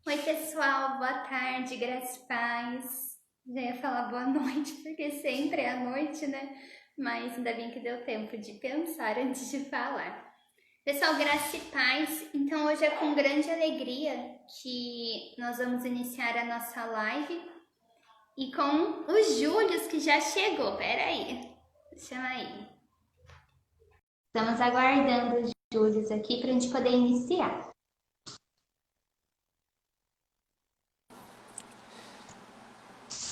Oi, pessoal, boa tarde, graças e paz. Já ia falar boa noite, porque sempre é à noite, né? Mas ainda bem que deu tempo de pensar antes de falar. Pessoal, graças e paz. Então, hoje é com grande alegria que nós vamos iniciar a nossa live e com o Július, que já chegou. Peraí, chama aí. Estamos aguardando o Július aqui para a gente poder iniciar.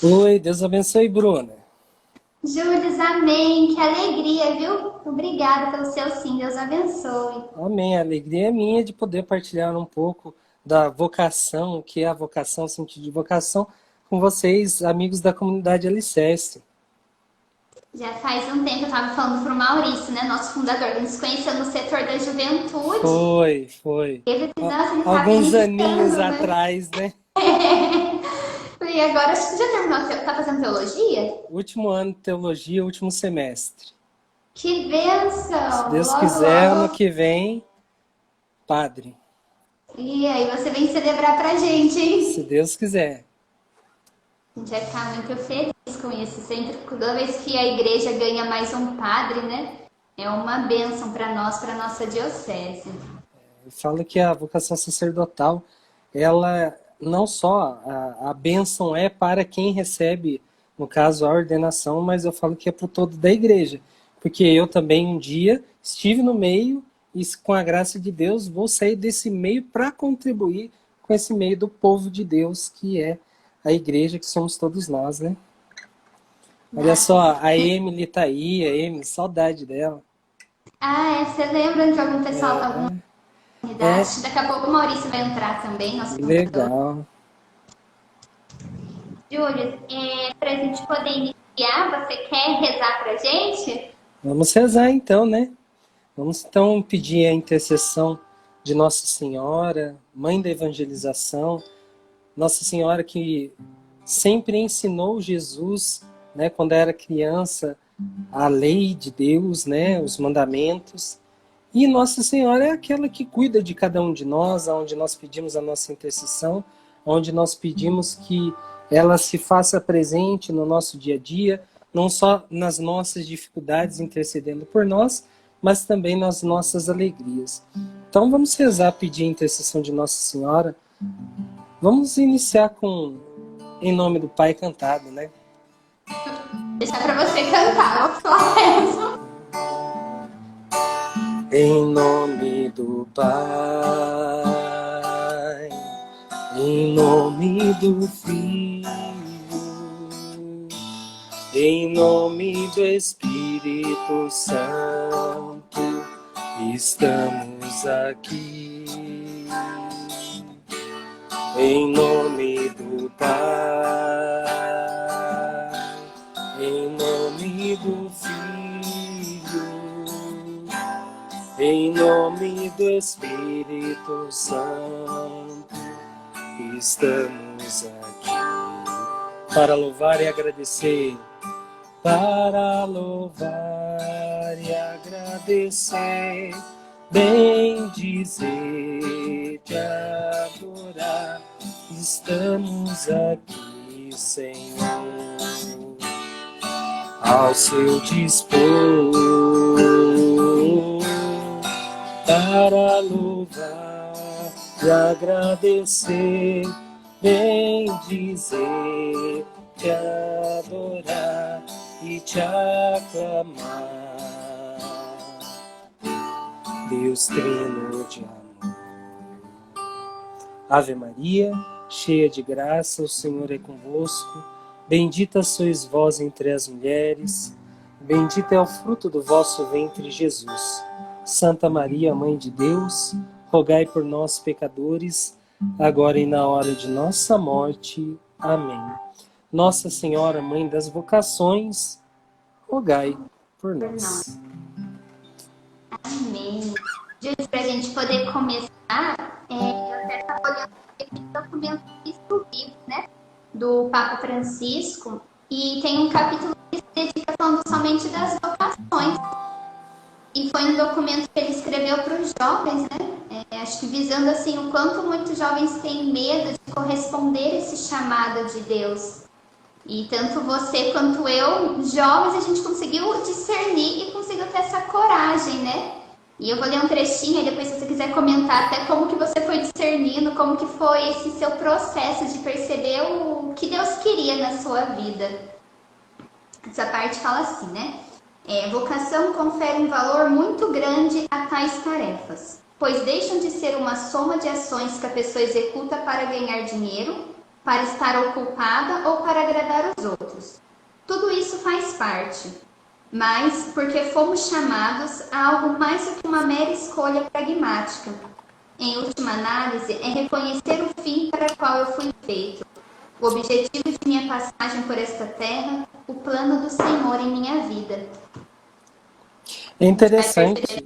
Oi, Deus abençoe, Bruna. Július, amém. Que alegria, viu? Obrigada pelo seu sim. Deus abençoe. Amém. A alegria é minha de poder partilhar um pouco da vocação, o que é a vocação, o sentido de vocação, com vocês, amigos da comunidade Alicerce. Já faz um tempo eu estava falando para o Maurício, né, nosso fundador. A gente se conheceu no setor da juventude. Foi. Nossa, ele estava Alguns aninhos iniciando, né? atrás, né? E agora, acho que você já terminou, tá fazendo teologia? Último ano de teologia, último semestre. Que Se bênção! Deus Logo, quiser, ano logo. que vem, padre. E aí você vem celebrar pra gente, Se hein? Deus quiser. A gente vai ficar muito feliz com isso. Sempre, toda vez que a igreja ganha mais um padre, né? É uma bênção para nós, para nossa diocese. Eu falo que a vocação sacerdotal, ela não só a bênção é para quem recebe, no caso, a ordenação, mas eu falo que é para o todo da igreja. Porque eu também um dia estive no meio e, com a graça de Deus, vou sair desse meio para contribuir com esse meio do povo de Deus, que é a igreja, que somos todos nós, né? Olha só, a Emily tá aí, a Emily, saudade dela. Ah, é, você lembra de algum pessoal, alguma É, unidade? Daqui a pouco o Maurício vai entrar também, nosso fundador. legal. Júlio, para a gente poder iniciar, você quer rezar para a gente? Vamos rezar então, né? Vamos então pedir a intercessão de Nossa Senhora, Mãe da Evangelização, Nossa Senhora que sempre ensinou Jesus, né, quando era criança, a lei de Deus, né, os mandamentos. E Nossa Senhora é aquela que cuida de cada um de nós, onde nós pedimos a nossa intercessão, onde nós pedimos que ela se faça presente no nosso dia a dia, não só nas nossas dificuldades intercedendo por nós, mas também nas nossas alegrias. Então vamos rezar, pedir a intercessão de Nossa Senhora. Vamos iniciar com Em Nome do Pai cantado, né? Deixar para você cantar, eu só rezo. Em nome do Pai, em nome do Filho, em nome do Espírito Santo, estamos aqui. Em nome do Pai, em nome do Filho, em nome do Espírito Santo, estamos aqui para louvar e agradecer, para louvar e agradecer, bem dizer, te adorar. Estamos aqui, Senhor, ao seu dispor, para louvar e agradecer, bem dizer, te adorar e te aclamar. Deus Trino de amor. Ave Maria, cheia de graça, o Senhor é convosco. Bendita sois vós entre as mulheres, bendito é o fruto do vosso ventre, Jesus. Santa Maria, Mãe de Deus, rogai por nós, pecadores, agora e na hora de nossa morte. Amém. Nossa Senhora, Mãe das vocações, rogai por nós. Amém. Júlio, para a gente poder começar, eu até estava olhando aquele documento vivo, né, do Papa Francisco, e tem um capítulo que se dedica falando somente das vocações. E foi um documento que ele escreveu para os jovens, né? Acho que visando assim o quanto muitos jovens têm medo de corresponder a esse chamado de Deus. E tanto você quanto eu, jovens, a gente conseguiu discernir e conseguiu ter essa coragem, né? E eu vou ler um trechinho, e depois se você quiser comentar até como que você foi discernindo, como que foi esse seu processo de perceber o que Deus queria na sua vida. Essa parte fala assim, né? Vocação confere um valor muito grande a tais tarefas, pois deixam de ser uma soma de ações que a pessoa executa para ganhar dinheiro, para estar ocupada ou para agradar os outros. Tudo isso faz parte, mas porque fomos chamados a algo mais do que uma mera escolha pragmática. Em última análise, é reconhecer o fim para o qual eu fui feito, o objetivo de minha passagem por esta terra, o plano do Senhor em minha vida. É interessante.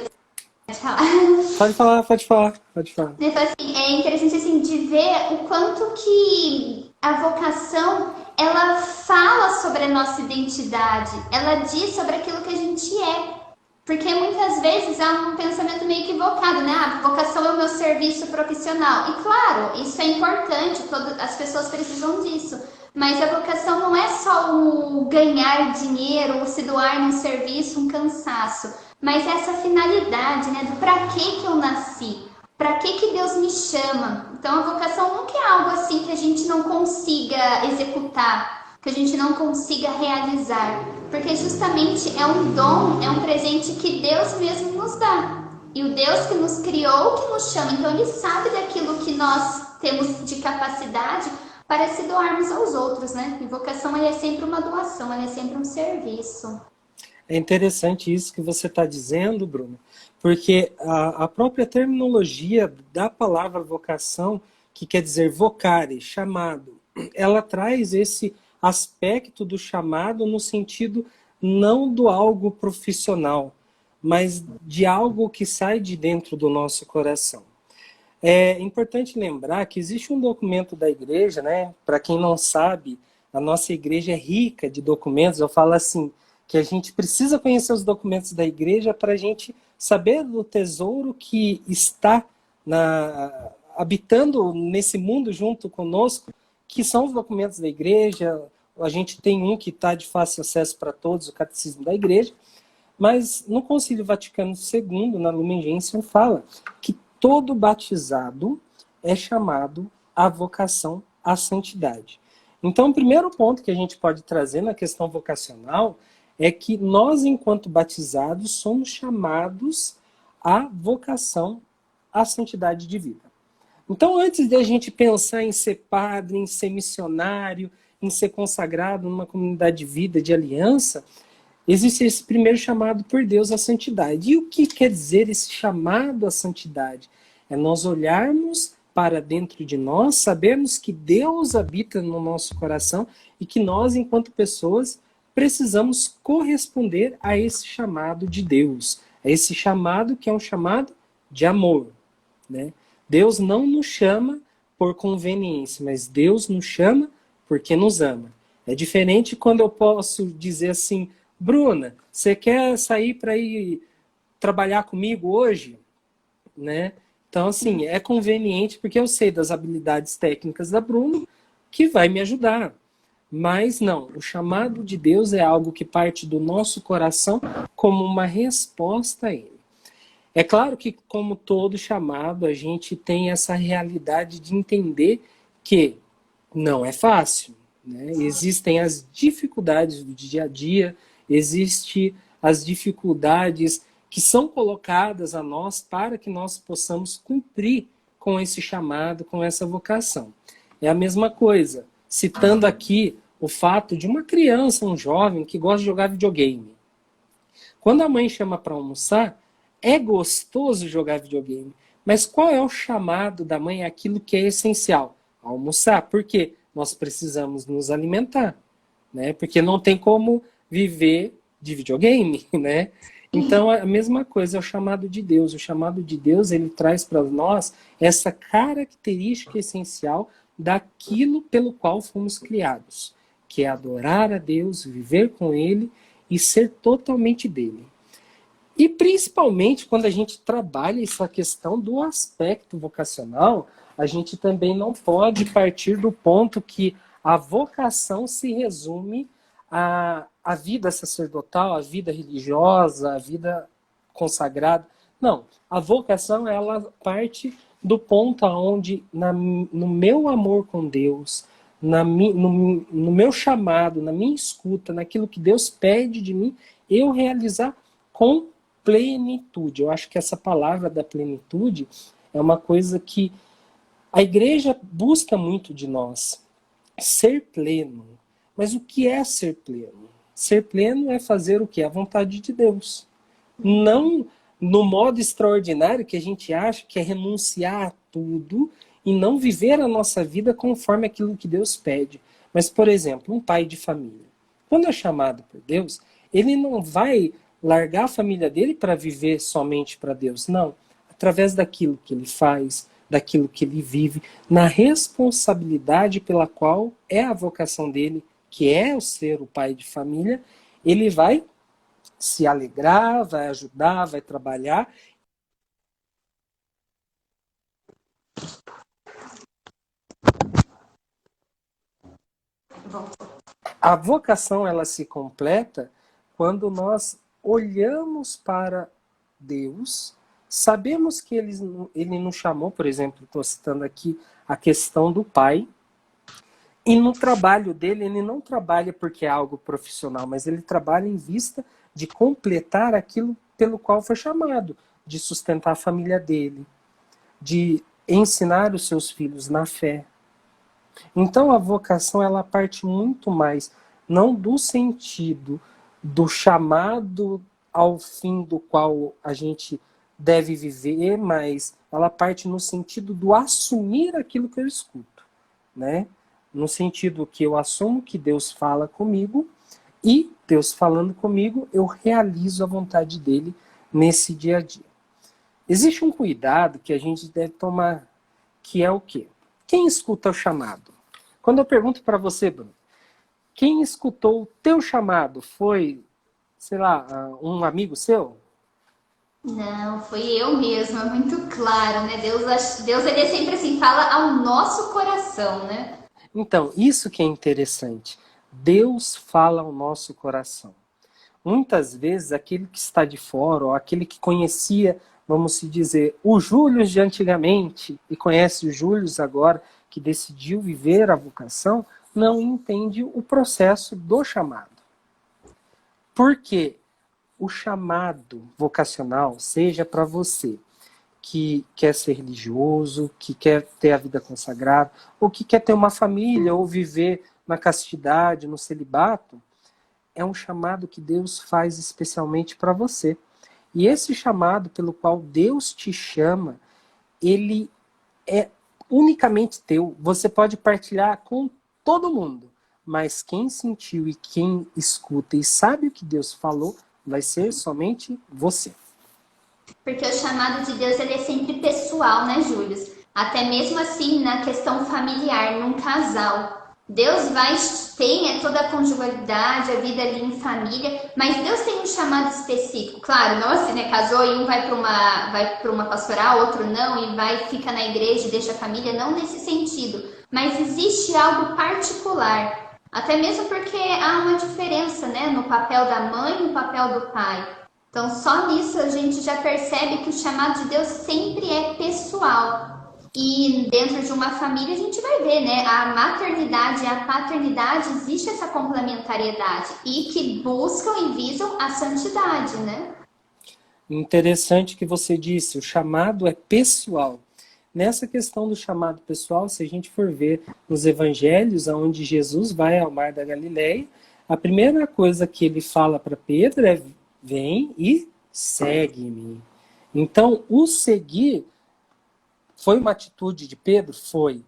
Pode falar, pode falar, pode falar. Assim, é interessante assim, de ver o quanto que a vocação ela fala sobre a nossa identidade, ela diz sobre aquilo que a gente é. Porque muitas vezes há um pensamento meio equivocado, né? A vocação é o meu serviço profissional. E claro, isso é importante, as pessoas precisam disso. Mas a vocação não é só o ganhar dinheiro, o se doar num serviço, um cansaço. Mas essa finalidade, né? Do para que eu nasci? Para que Deus me chama? Então a vocação nunca é algo assim que a gente não consiga executar, que a gente não consiga realizar. Porque justamente é um dom, é um presente que Deus mesmo nos dá. E o Deus que nos criou, que nos chama, então Ele sabe daquilo que nós temos de capacidade para se doarmos aos outros, né? E vocação é sempre uma doação, é sempre um serviço. É interessante isso que você está dizendo, Bruno, porque a própria terminologia da palavra vocação, que quer dizer vocare, chamado, ela traz esse aspecto do chamado no sentido não do algo profissional, mas de algo que sai de dentro do nosso coração. É importante lembrar que existe um documento da igreja, né? Para quem não sabe, a nossa igreja é rica de documentos. Eu falo assim, que a gente precisa conhecer os documentos da igreja para a gente saber do tesouro que está habitando nesse mundo junto conosco, que são os documentos da igreja. A gente tem um que está de fácil acesso para todos, o Catecismo da Igreja, mas no Concílio Vaticano II, na Lumen Gentium, fala que todo batizado é chamado à vocação à santidade. Então, o primeiro ponto que a gente pode trazer na questão vocacional é que nós, enquanto batizados, somos chamados à vocação à santidade de vida. Então, antes de a gente pensar em ser padre, em ser missionário, em ser consagrado numa comunidade de vida, de aliança, existe esse primeiro chamado por Deus à santidade. E o que quer dizer esse chamado à santidade? É nós olharmos para dentro de nós, sabermos que Deus habita no nosso coração e que nós, enquanto pessoas, precisamos corresponder a esse chamado de Deus, a esse chamado que é um chamado de amor, né? Deus não nos chama por conveniência, mas Deus nos chama porque nos ama. É diferente quando eu posso dizer assim, Bruna, você quer sair para ir trabalhar comigo hoje? Né? Então, assim, é conveniente porque eu sei das habilidades técnicas da Bruna que vai me ajudar. Mas não, o chamado de Deus é algo que parte do nosso coração como uma resposta a Ele. É claro que, como todo chamado, a gente tem essa realidade de entender que não é fácil, né? Existem as dificuldades do dia a dia, existem as dificuldades que são colocadas a nós para que nós possamos cumprir com esse chamado, com essa vocação. É a mesma coisa, citando aqui o fato de uma criança, um jovem que gosta de jogar videogame. Quando a mãe chama para almoçar, é gostoso jogar videogame, mas qual é o chamado da mãe? Aquilo que é essencial, almoçar. Por quê? Nós precisamos nos alimentar, né? Porque não tem como viver de videogame, né? Então, a mesma coisa é o chamado de Deus. O chamado de Deus, ele traz para nós essa característica essencial daquilo pelo qual fomos criados, que é adorar a Deus, viver com Ele e ser totalmente dele. E principalmente quando a gente trabalha essa questão do aspecto vocacional, a gente também não pode partir do ponto que a vocação se resume à vida sacerdotal, à vida religiosa, à vida consagrada. Não, a vocação ela parte do ponto onde no meu amor com Deus, no meu chamado, na minha escuta, naquilo que Deus pede de mim, eu realizar com plenitude. Eu acho que essa palavra da plenitude é uma coisa que a igreja busca muito de nós. Ser pleno. Mas o que é ser pleno? Ser pleno é fazer o que? A vontade de Deus. Não no modo extraordinário que a gente acha que é renunciar a tudo e não viver a nossa vida conforme aquilo que Deus pede. Mas, por exemplo, um pai de família. Quando é chamado por Deus, ele não vai largar a família dele para viver somente para Deus. Não. Através daquilo que ele faz, daquilo que ele vive, na responsabilidade pela qual é a vocação dele, que é o ser o pai de família, ele vai se alegrar, vai ajudar, vai trabalhar. A vocação ela se completa quando nós olhamos para Deus, sabemos que ele nos chamou, por exemplo, estou citando aqui a questão do pai, e no trabalho dele, ele não trabalha porque é algo profissional, mas ele trabalha em vista de completar aquilo pelo qual foi chamado, de sustentar a família dele, de ensinar os seus filhos na fé. Então a vocação ela parte muito mais, não do sentido do chamado ao fim do qual a gente deve viver, mas ela parte no sentido do assumir aquilo que eu escuto, né? No sentido que eu assumo que Deus fala comigo e Deus falando comigo, eu realizo a vontade dele nesse dia a dia. Existe um cuidado que a gente deve tomar, que é o quê? Quem escuta o chamado? Quando eu pergunto para você, Bruno, quem escutou o teu chamado foi, sei lá, um amigo seu? Não, foi eu mesma, muito claro, né? Deus ele é sempre assim, fala ao nosso coração, né? Então, isso que é interessante. Deus fala ao nosso coração. Muitas vezes, aquele que está de fora, ou aquele que conhecia, vamos se dizer, o Júlio de antigamente, e conhece o Júlio agora, que decidiu viver a vocação, não entende o processo do chamado. Porque o chamado vocacional, seja para você que quer ser religioso, que quer ter a vida consagrada, ou que quer ter uma família, ou viver na castidade, no celibato, é um chamado que Deus faz especialmente para você. E esse chamado pelo qual Deus te chama, ele é unicamente teu. Você pode partilhar com todo mundo, mas quem sentiu e quem escuta e sabe o que Deus falou, vai ser somente você. Porque o chamado de Deus ele é sempre pessoal, né, Júlio? Até mesmo assim na questão familiar, num casal. Deus tem toda a conjugalidade, a vida ali em família, mas Deus tem um chamado específico. Claro, não assim, né? Casou e um vai para uma pastoral, outro não, e fica na igreja e deixa a família, não nesse sentido. Mas existe algo particular. Até mesmo porque há uma diferença, né? No papel da mãe e no papel do pai. Então, só nisso a gente já percebe que o chamado de Deus sempre é pessoal. E dentro de uma família a gente vai ver, né? A maternidade e a paternidade, existe essa complementariedade. E que buscam e visam a santidade, né? Interessante que você disse, o chamado é pessoal. Nessa questão do chamado pessoal, se a gente for ver nos evangelhos, onde Jesus vai ao mar da Galileia, a primeira coisa que ele fala para Pedro é: vem e segue-me. Então, o seguir foi uma atitude de Pedro? Foi.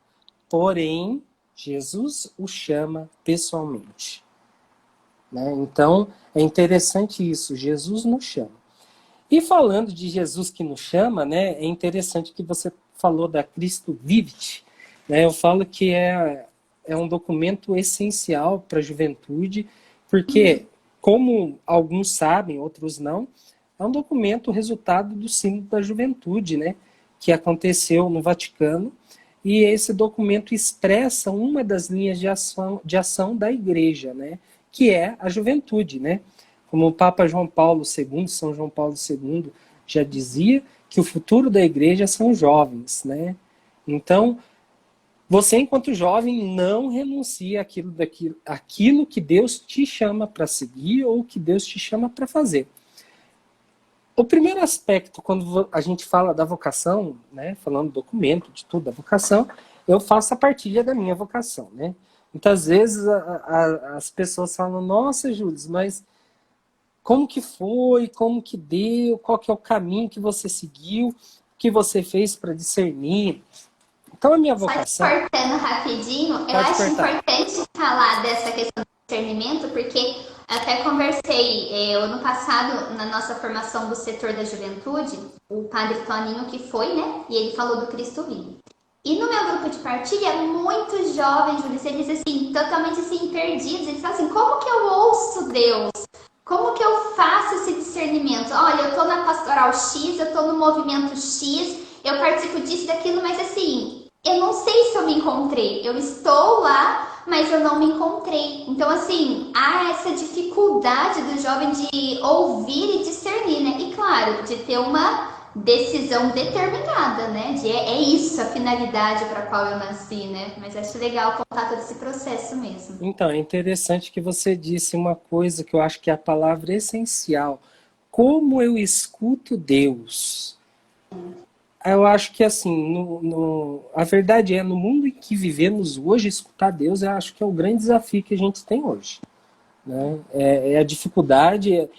Porém, Jesus o chama pessoalmente. Né? Então, é interessante isso. Jesus nos chama. E falando de Jesus que nos chama, né, é interessante que você falou da Cristo Vivit. Né? Eu falo que é um documento essencial para a juventude, porque, como alguns sabem, outros não, é um documento resultado do Sínodo da Juventude, né, que aconteceu no Vaticano, e esse documento expressa uma das linhas de ação da Igreja, né, que é a juventude, né? Como o Papa João Paulo II, São João Paulo II, já dizia que o futuro da Igreja são jovens, né? Então, você, enquanto jovem, não renuncia àquilo que Deus te chama para seguir ou que Deus te chama para fazer. O primeiro aspecto, quando a gente fala da vocação, né, falando do documento, de tudo, da vocação, eu faço a partilha da minha vocação, né? Muitas vezes as pessoas falam, nossa, Júlio, mas como que foi, como que deu, qual que é o caminho que você seguiu, o que você fez para discernir? Então a minha vocação... Só te cortando rapidinho, eu Pode acho cortar. importante falar dessa questão do discernimento, porque até conversei ano passado na nossa formação do setor da juventude, o padre Toninho que foi, né? E ele falou do Cristo vivo. E no meu grupo de partilha, muitos jovens, Júlio, eles assim, totalmente assim, perdidos, eles falam assim, como que eu ouço Deus? Como que eu faço esse discernimento? Olha, eu tô na pastoral X, eu tô no movimento X, eu participo disso, daquilo, mas assim, eu não sei se eu me encontrei. Eu estou lá, mas eu não me encontrei. Então, assim, há essa dificuldade do jovem de ouvir e discernir, né? E claro, de ter uma decisão determinada, né? De é isso a finalidade para a qual eu nasci, né? Mas acho legal contar todo esse processo mesmo. Então, é interessante que você disse uma coisa que eu acho que é a palavra essencial. Como eu escuto Deus? Eu acho que, assim, a verdade é, no mundo em que vivemos hoje, escutar Deus, eu acho que é o grande desafio que a gente tem hoje. Né? É a dificuldade,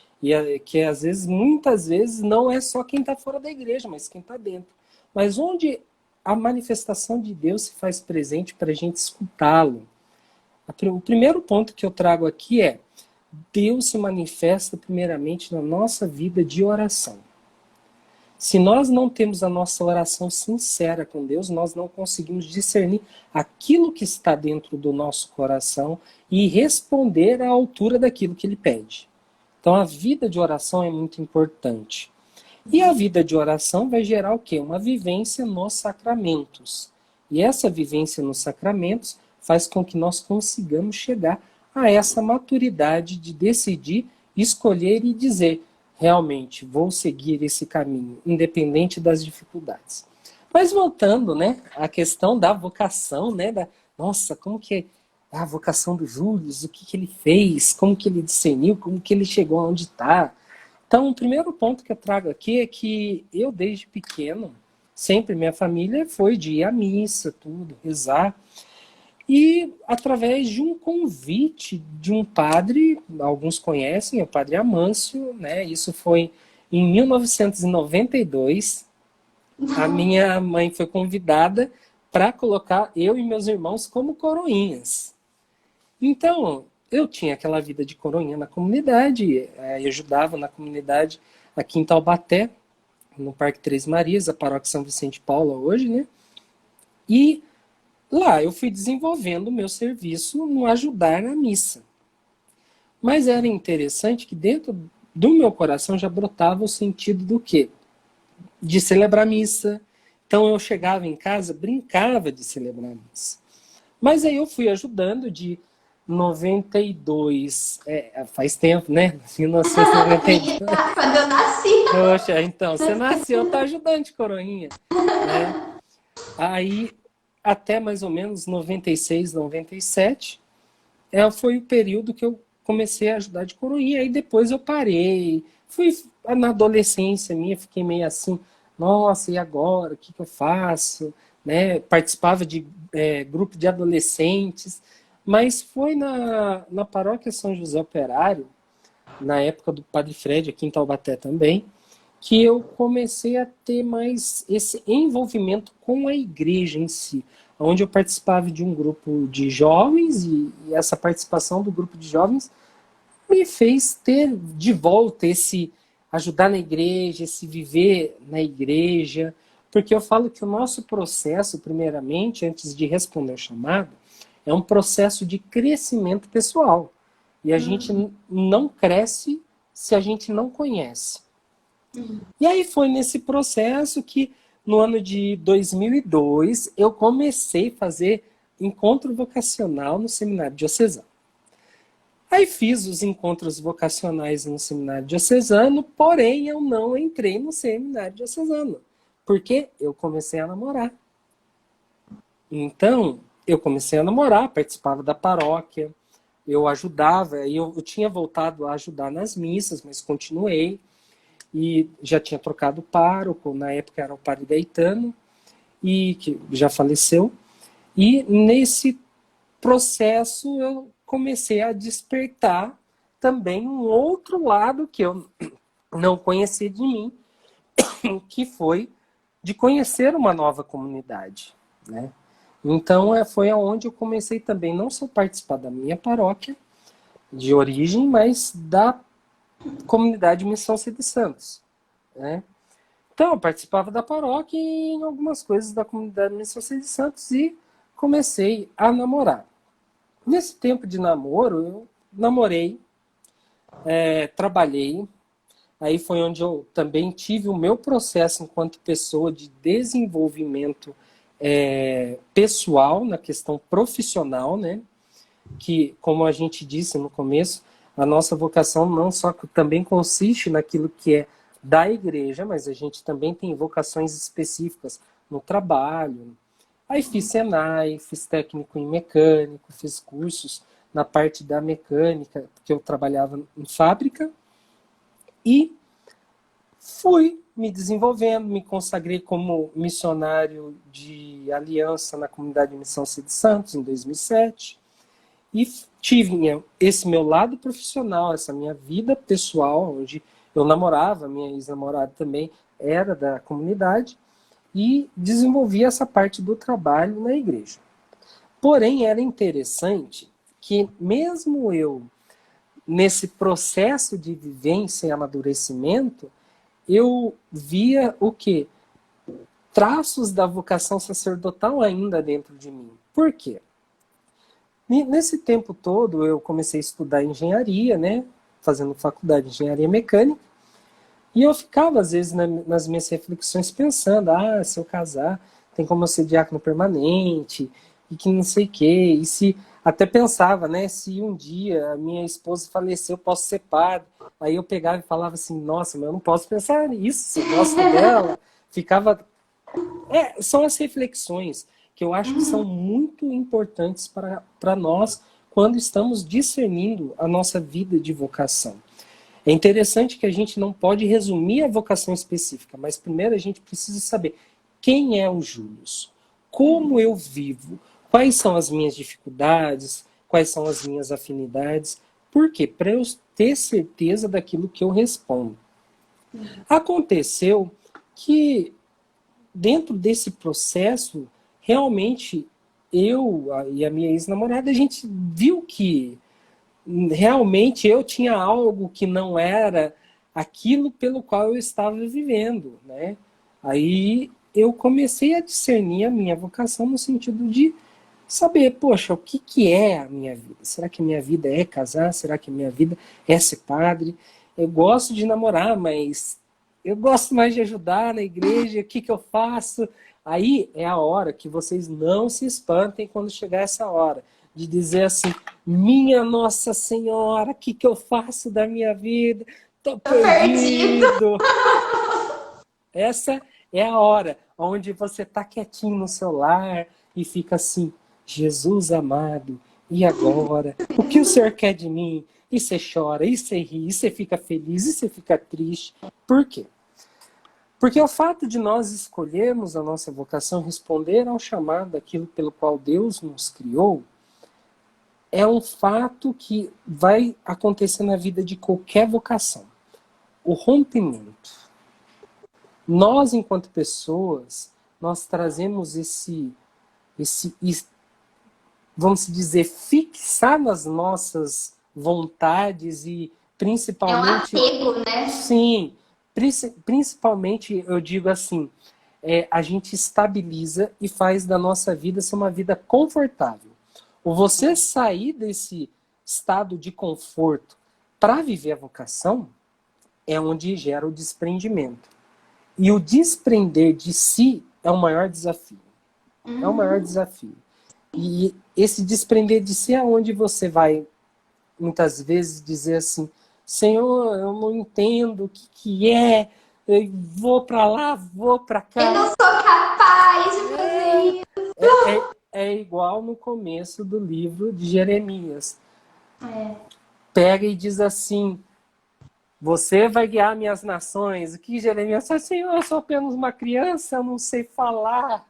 que às vezes, muitas vezes, não é só quem está fora da igreja, mas quem está dentro. Mas onde a manifestação de Deus se faz presente para a gente escutá-lo? O primeiro ponto que eu trago aqui é: Deus se manifesta primeiramente na nossa vida de oração. Se nós não temos a nossa oração sincera com Deus, nós não conseguimos discernir aquilo que está dentro do nosso coração e responder à altura daquilo que Ele pede. Então a vida de oração é muito importante. E a vida de oração vai gerar o quê? Uma vivência nos sacramentos. E essa vivência nos sacramentos faz com que nós consigamos chegar a essa maturidade de decidir, escolher e dizer: realmente, vou seguir esse caminho, independente das dificuldades. Mas voltando, né, à questão da vocação, né, nossa, como que é a vocação do Júlio, o que ele fez, como que ele discerniu, como que ele chegou onde está. Então, o primeiro ponto que eu trago aqui é que eu, desde pequeno, sempre minha família foi de ir à missa, tudo, rezar. E através de um convite de um padre, alguns conhecem, é o padre Amâncio, né? Isso foi em 1992. A minha mãe foi convidada para colocar eu e meus irmãos como coroinhas. Então, eu tinha aquela vida de coroinha na comunidade, eu ajudava na comunidade aqui em Taubaté, no Parque Três Marias, a paróquia São Vicente de Paula hoje, né? E lá eu fui desenvolvendo o meu serviço no ajudar na missa. Mas era interessante que dentro do meu coração já brotava o sentido do quê? De celebrar a missa. Então eu chegava em casa, brincava de celebrar a missa. Mas aí eu fui ajudando de 92, faz tempo, né? 1992. Quando eu nasci. Poxa, então, você nasceu, tá ajudando de coroinha, né? Aí, até mais ou menos 96, 97, foi o período que eu comecei a ajudar de coroinha. Aí depois eu parei. Fui na adolescência minha, fiquei meio assim, nossa, e agora? O que eu faço? Né? Participava de grupo de adolescentes. Mas foi na paróquia São José Operário, na época do Padre Fred, aqui em Taubaté também, que eu comecei a ter mais esse envolvimento com a igreja em si, onde eu participava de um grupo de jovens, e essa participação do grupo de jovens me fez ter de volta esse ajudar na igreja, esse viver na igreja, porque eu falo que o nosso processo, primeiramente, antes de responder o chamado, é um processo de crescimento pessoal. E a gente não cresce se a gente não conhece. E aí foi nesse processo que, no ano de 2002, eu comecei a fazer encontro vocacional no seminário diocesano. Aí fiz os encontros vocacionais no seminário diocesano, porém eu não entrei no seminário diocesano, porque eu comecei a namorar. Então, eu comecei a namorar, participava da paróquia, eu ajudava, eu tinha voltado a ajudar nas missas, mas continuei. E já tinha trocado pároco, na época era o padre Gaetano, e que já faleceu. E nesse processo eu comecei a despertar também um outro lado que eu não conhecia de mim, que foi de conhecer uma nova comunidade, né? Então foi aonde eu comecei também não só participar da minha paróquia de origem, mas da comunidade Missão Cid Santos, né? Então, eu participava da paróquia e em algumas coisas da comunidade Missão Cid Santos e comecei a namorar. Nesse tempo de namoro, eu namorei, trabalhei, aí foi onde eu também tive o meu processo enquanto pessoa de desenvolvimento pessoal, na questão profissional, né? Que, como a gente disse no começo, a nossa vocação não só também consiste naquilo que é da igreja, mas a gente também tem vocações específicas no trabalho. Aí fiz Senai, fiz técnico em mecânico, fiz cursos na parte da mecânica, porque eu trabalhava em fábrica, e fui me desenvolvendo, me consagrei como missionário de aliança na comunidade de Missão Cid Santos, em 2007. E tive esse meu lado profissional, essa minha vida pessoal, onde eu namorava, minha ex-namorada também era da comunidade, e desenvolvi essa parte do trabalho na igreja. Porém, era interessante que mesmo eu, nesse processo de vivência e amadurecimento, eu via o quê? Traços da vocação sacerdotal ainda dentro de mim. Por quê? Nesse tempo todo, eu comecei a estudar engenharia, né? Fazendo faculdade de engenharia mecânica. E eu ficava, às vezes, nas minhas reflexões pensando, se eu casar, tem como eu ser diácono permanente, e que não sei o quê. E se, até pensava, né? Se um dia a minha esposa falecer, eu posso ser padre. Aí eu pegava e falava assim, nossa, mas eu não posso pensar nisso, se eu gosto dela. Ficava... são as reflexões que eu acho que são muito importantes para nós quando estamos discernindo a nossa vida de vocação. É interessante que a gente não pode resumir a vocação específica, mas primeiro a gente precisa saber quem é o Júlio, como eu vivo, quais são as minhas dificuldades, quais são as minhas afinidades. Por quê? Para eu ter certeza daquilo que eu respondo. Aconteceu que dentro desse processo, realmente eu e a minha ex-namorada, a gente viu que realmente eu tinha algo que não era aquilo pelo qual eu estava vivendo, né? Aí eu comecei a discernir a minha vocação no sentido de saber, poxa, o que, que é a minha vida? Será que a minha vida é casar? Será que a minha vida é ser padre? Eu gosto de namorar, mas eu gosto mais de ajudar na igreja, o que, que eu faço? Aí é a hora que vocês não se espantem quando chegar essa hora de dizer assim, minha Nossa Senhora, o que, que eu faço da minha vida? Tô perdido. Essa é a hora onde você tá quietinho no seu lar e fica assim, Jesus amado, e agora? O que o Senhor quer de mim? E você chora, e você ri, e você fica feliz, e você fica triste. Por quê? Porque o fato de nós escolhermos a nossa vocação, responder ao chamado daquilo pelo qual Deus nos criou, é um fato que vai acontecer na vida de qualquer vocação. O rompimento. Nós, enquanto pessoas, nós trazemos esse vamos dizer, fixar nas nossas vontades e principalmente... É um apego, né? Sim, principalmente eu digo assim, a gente estabiliza e faz da nossa vida ser uma vida confortável. Ou você sair desse estado de conforto para viver a vocação é onde gera o desprendimento. E o desprender de si é o maior desafio. É o maior desafio. E esse desprender de si é onde você vai, muitas vezes, dizer assim, Senhor, eu não entendo o que é, eu vou para lá, vou para cá. Eu não sou capaz de fazer isso. É igual no começo do livro de Jeremias. É. Pega e diz assim, você vai guiar minhas nações. O que Jeremias fala, Senhor, eu sou apenas uma criança, eu não sei falar.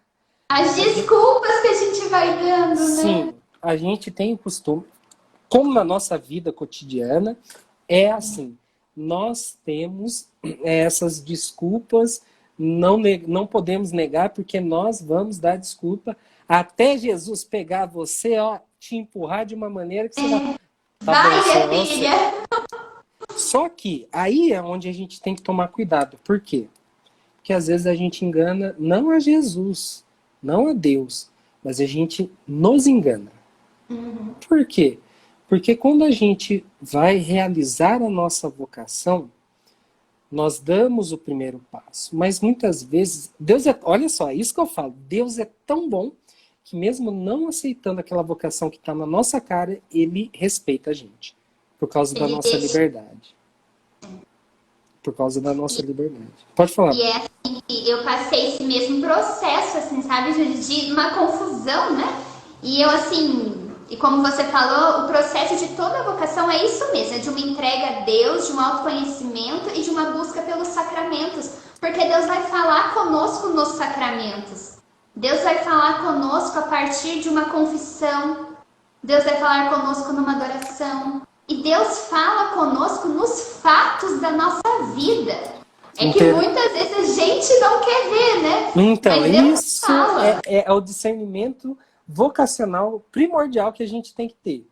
As desculpas que a gente vai dando, né? Sim, a gente tem o costume, como na nossa vida cotidiana, é assim. Nós temos essas desculpas, não podemos negar, porque nós vamos dar desculpa até Jesus pegar você, ó, te empurrar de uma maneira que você vai... Tá Vai, bom, minha Senhor, filha! Só que aí é onde a gente tem que tomar cuidado. Por quê? Porque às vezes a gente engana não a Jesus, não a Deus, mas a gente nos engana. Por quê? Porque quando a gente vai realizar a nossa vocação, nós damos o primeiro passo. Mas muitas vezes, Deus é, olha só, é isso que eu falo, Deus é tão bom que mesmo não aceitando aquela vocação que está na nossa cara, Ele respeita a gente. Por causa da nossa liberdade. Por causa da nossa liberdade. Pode falar. E é assim que eu passei esse mesmo processo, assim, sabe, Júlio, de uma confusão, né? E eu, assim, e como você falou, o processo de toda a vocação é isso mesmo, é de uma entrega a Deus, de um autoconhecimento e de uma busca pelos sacramentos. Porque Deus vai falar conosco nos sacramentos. Deus vai falar conosco a partir de uma confissão. Deus vai falar conosco numa adoração. E Deus fala conosco nos fatos da nossa vida. É que muitas vezes a gente não quer ver, né? Então, mas Deus isso fala. É o discernimento vocacional primordial que a gente tem que ter.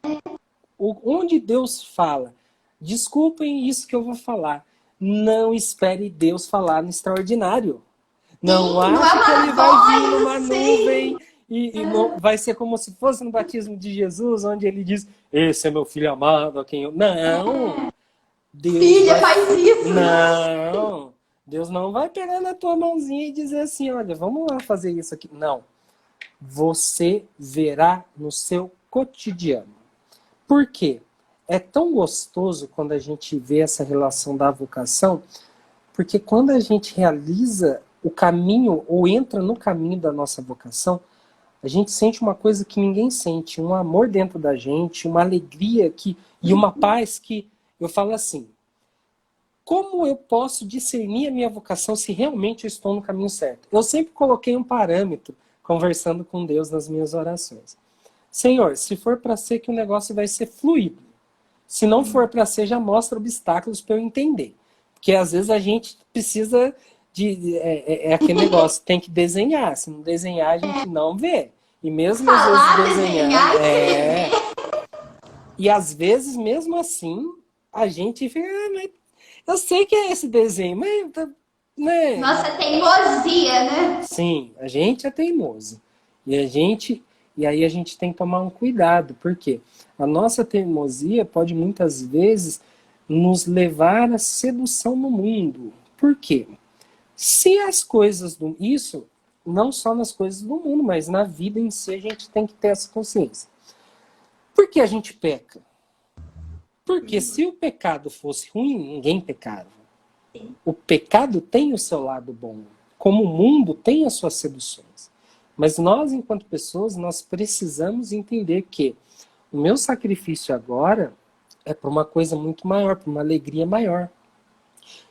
Onde Deus fala, desculpem isso que eu vou falar, não espere Deus falar no extraordinário. Não acha que ele vai vir numa nuvem e vai ser como se fosse no batismo de Jesus, onde ele diz, esse é meu filho amado, a quem eu... Não! Deus Filha, faz isso! Não! Deus não vai pegar na tua mãozinha e dizer assim, olha, vamos lá fazer isso aqui. Não. Você verá no seu cotidiano. Por quê? É tão gostoso quando a gente vê essa relação da vocação, porque quando a gente realiza o caminho, ou entra no caminho da nossa vocação, a gente sente uma coisa que ninguém sente, um amor dentro da gente, uma alegria e uma paz que, eu falo assim, como eu posso discernir a minha vocação se realmente eu estou no caminho certo? Eu sempre coloquei um parâmetro, conversando com Deus nas minhas orações. Senhor, se for para ser que o negócio vai ser fluido. Se não for para ser, já mostra obstáculos para eu entender. Porque às vezes a gente precisa é aquele negócio, tem que desenhar. Se não desenhar, a gente não vê. E mesmo às vezes desenhar e às vezes, mesmo assim, a gente fica, mas eu sei que é esse desenho, mas... Né? Nossa, teimosia, né? Sim, a gente é teimoso. E aí a gente tem que tomar um cuidado, porque a nossa teimosia pode muitas vezes nos levar à sedução no mundo. Por quê? Se as coisas do... Isso não só nas coisas do mundo, mas na vida em si a gente tem que ter essa consciência. Por que a gente peca? Porque se o pecado fosse ruim, ninguém pecava. O pecado tem o seu lado bom. Como o mundo tem as suas seduções. Mas nós, enquanto pessoas, nós precisamos entender que o meu sacrifício agora é para uma coisa muito maior, para uma alegria maior.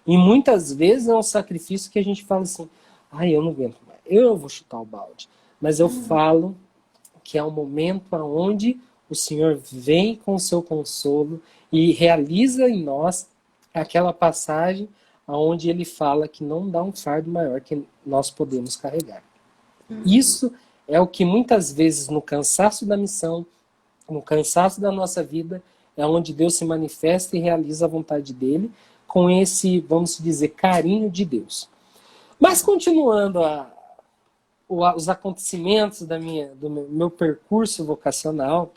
E muitas vezes é um sacrifício que a gente fala assim, ai, eu não aguento mais, eu vou chutar o balde. Mas eu falo que é um momento onde o Senhor vem com o seu consolo e realiza em nós aquela passagem onde ele fala que não dá um fardo maior que nós podemos carregar. Isso é o que muitas vezes no cansaço da missão, no cansaço da nossa vida, é onde Deus se manifesta e realiza a vontade dele com esse, vamos dizer, carinho de Deus. Mas continuando os acontecimentos do meu percurso vocacional,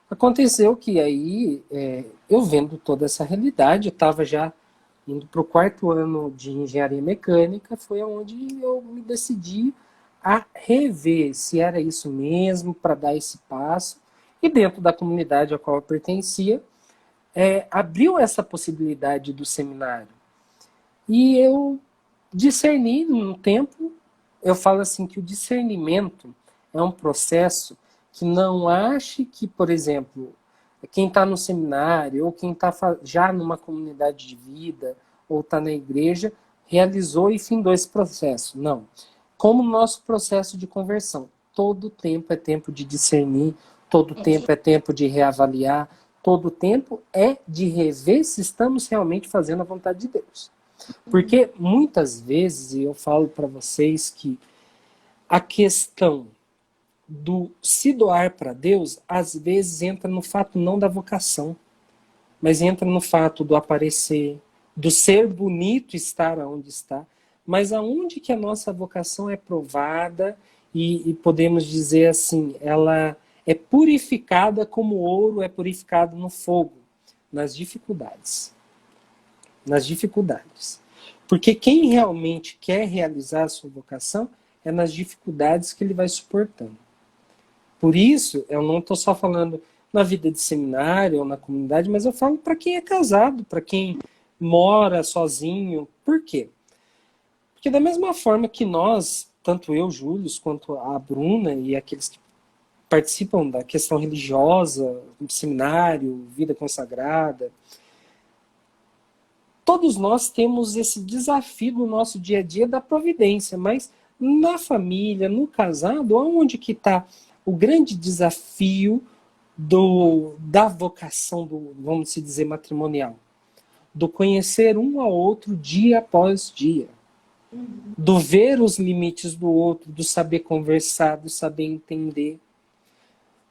aconteceu que aí, eu vendo toda essa realidade, eu estava já indo para o 4º ano de engenharia mecânica, foi onde eu me decidi a rever se era isso mesmo, para dar esse passo. E dentro da comunidade a qual eu pertencia, abriu essa possibilidade do seminário. E eu discerni no tempo, eu falo assim que o discernimento é um processo que não ache que, por exemplo, quem está no seminário ou quem está já numa comunidade de vida ou está na igreja realizou e findou esse processo. Não. Como o nosso processo de conversão. Todo tempo é tempo de discernir, todo tempo é tempo de reavaliar, todo tempo é de rever se estamos realmente fazendo a vontade de Deus. Porque muitas vezes, e eu falo para vocês que a questão do se doar para Deus, às vezes entra no fato não da vocação, mas entra no fato do aparecer, do ser bonito estar onde está, mas aonde que a nossa vocação é provada e podemos dizer assim, ela é purificada como ouro é purificado no fogo, nas dificuldades. Nas dificuldades. Porque quem realmente quer realizar a sua vocação é nas dificuldades que ele vai suportando. Por isso, eu não estou só falando na vida de seminário ou na comunidade, mas eu falo para quem é casado, para quem mora sozinho. Por quê? Porque da mesma forma que nós, tanto eu, Júlio, quanto a Bruna e aqueles que participam da questão religiosa, seminário, vida consagrada, todos nós temos esse desafio no nosso dia a dia da providência, mas na família, no casado, onde que está o grande desafio da vocação, vamos dizer, matrimonial? Do conhecer um ao outro dia após dia. Do ver os limites do outro, do saber conversar, do saber entender.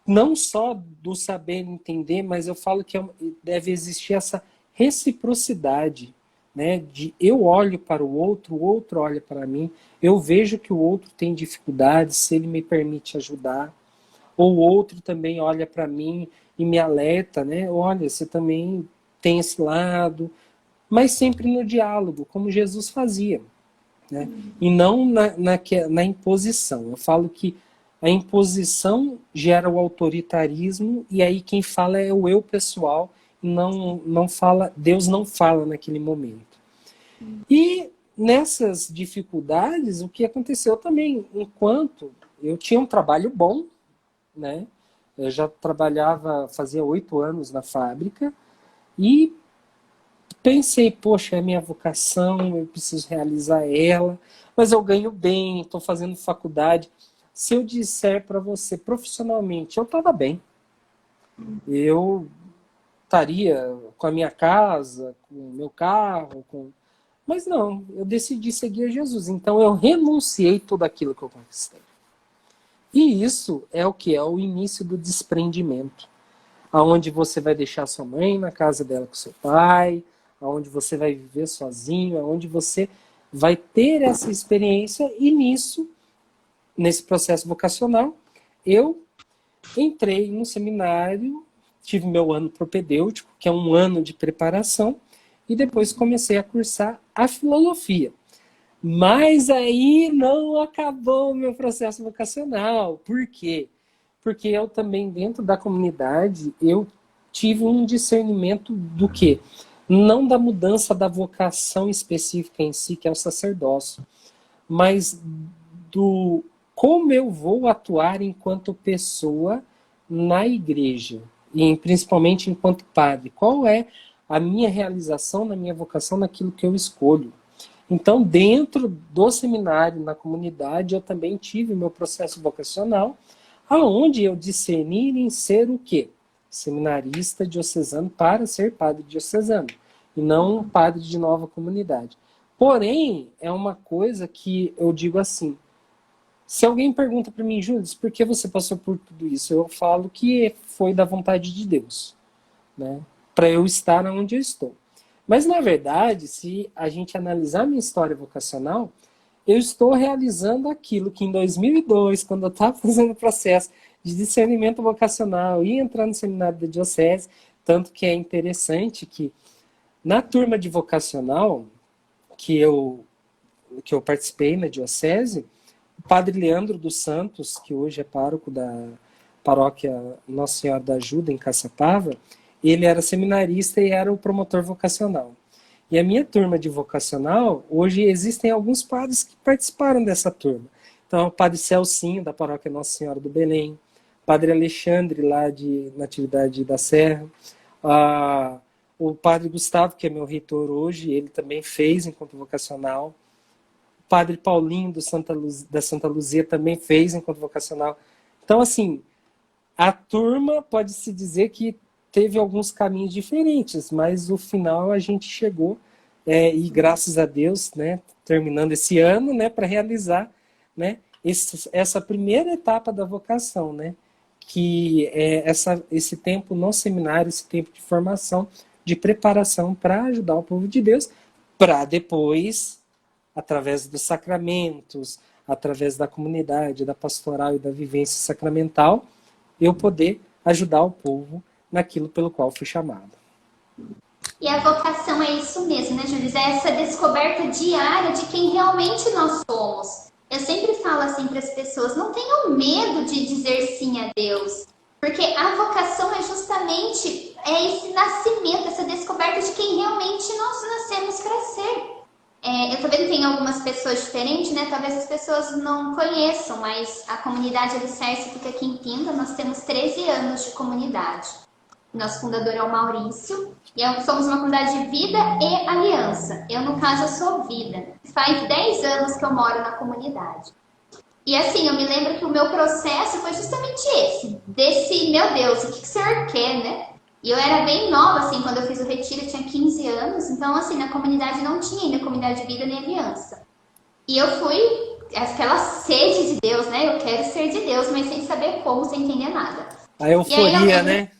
Não só do saber entender, mas eu falo que deve existir essa reciprocidade, né? De eu olho para o outro olha para mim, eu vejo que o outro tem dificuldades, se ele me permite ajudar, ou o outro também olha para mim e me alerta, né? Olha, você também tem esse lado, mas sempre no diálogo, como Jesus fazia, né? E não na imposição. Eu falo que a imposição gera o autoritarismo e aí quem fala é o eu pessoal, não fala, Deus não fala naquele momento. E nessas dificuldades, o que aconteceu também, enquanto eu tinha um trabalho bom, né? Eu já trabalhava, fazia 8 anos na fábrica e pensei, poxa, é minha vocação, eu preciso realizar ela, mas eu ganho bem, estou fazendo faculdade. Se eu disser para você, profissionalmente, eu estava bem. Eu estaria com a minha casa, com o meu carro, mas não, eu decidi seguir Jesus. Então eu renunciei tudo aquilo que eu conquistei. E isso é o que é o início do desprendimento. Aonde você vai deixar sua mãe na casa dela com seu pai, aonde você vai viver sozinho, aonde você vai ter essa experiência e nesse processo vocacional, eu entrei no seminário, tive meu ano propedêutico, que é um ano de preparação, e depois comecei a cursar a filosofia. Mas aí não acabou o meu processo vocacional. Por quê? Porque eu também, dentro da comunidade, eu tive um discernimento do quê? Não da mudança da vocação específica em si, que é o sacerdócio, mas do como eu vou atuar enquanto pessoa na igreja, e principalmente enquanto padre. Qual é a minha realização na minha vocação naquilo que eu escolho? Então, dentro do seminário, na comunidade, eu também tive meu processo vocacional, aonde eu discerni em ser o quê? Seminarista diocesano para ser padre diocesano, e não um padre de nova comunidade. Porém, é uma coisa que eu digo assim, se alguém pergunta para mim, Júlio, por que você passou por tudo isso? Eu falo que foi da vontade de Deus, né? Para eu estar onde eu estou. Mas, na verdade, se a gente analisar minha história vocacional, eu estou realizando aquilo que em 2002, quando eu estava fazendo o processo de discernimento vocacional e entrar no seminário da diocese, tanto que é interessante que Na turma de vocacional que eu participei na diocese, o padre Leandro dos Santos, que hoje é pároco da paróquia Nossa Senhora da Ajuda, em Caçapava, ele era seminarista e era o promotor vocacional. E a minha turma de vocacional, hoje existem alguns padres que participaram dessa turma. Então, o padre Celcinho, da paróquia Nossa Senhora do Belém, padre Alexandre, lá de Natividade da Serra, o padre Gustavo, que é meu reitor hoje, ele também fez encontro vocacional. O padre Paulinho da Santa Luzia também fez encontro vocacional. Então, assim, a turma pode-se dizer que teve alguns caminhos diferentes, mas no final a gente chegou, e graças a Deus, né, terminando esse ano, né, para realizar, né, essa primeira etapa da vocação, né, que é esse tempo no seminário, esse tempo de formação, de preparação para ajudar o povo de Deus, para depois, através dos sacramentos, através da comunidade, da pastoral e da vivência sacramental, eu poder ajudar o povo naquilo pelo qual fui chamado. E a vocação é isso mesmo, né, Júlio? É essa descoberta diária de quem realmente nós somos. Eu sempre falo assim para as pessoas, não tenham medo de dizer sim a Deus, porque a vocação é justamente esse nascimento, essa descoberta de quem realmente nós nascemos para ser. Eu tô vendo que tem algumas pessoas diferentes, né? Talvez as pessoas não conheçam, mas a comunidade Alicerce fica aqui em Pinda, nós temos 13 anos de comunidade. Nosso fundador é o Maurício, e somos uma comunidade de vida e aliança. Eu, no caso, eu sou vida. Faz 10 anos que eu moro na comunidade. E assim, eu me lembro que o meu processo foi justamente desse, meu Deus, o que o senhor quer, né? E eu era bem nova, assim, quando eu fiz o retiro, eu tinha 15 anos, então, assim, na comunidade não tinha ainda comunidade de vida nem aliança. E eu fui, aquela sede de Deus, né? Eu quero ser de Deus, mas sem saber como, sem entender nada. A euforia, né?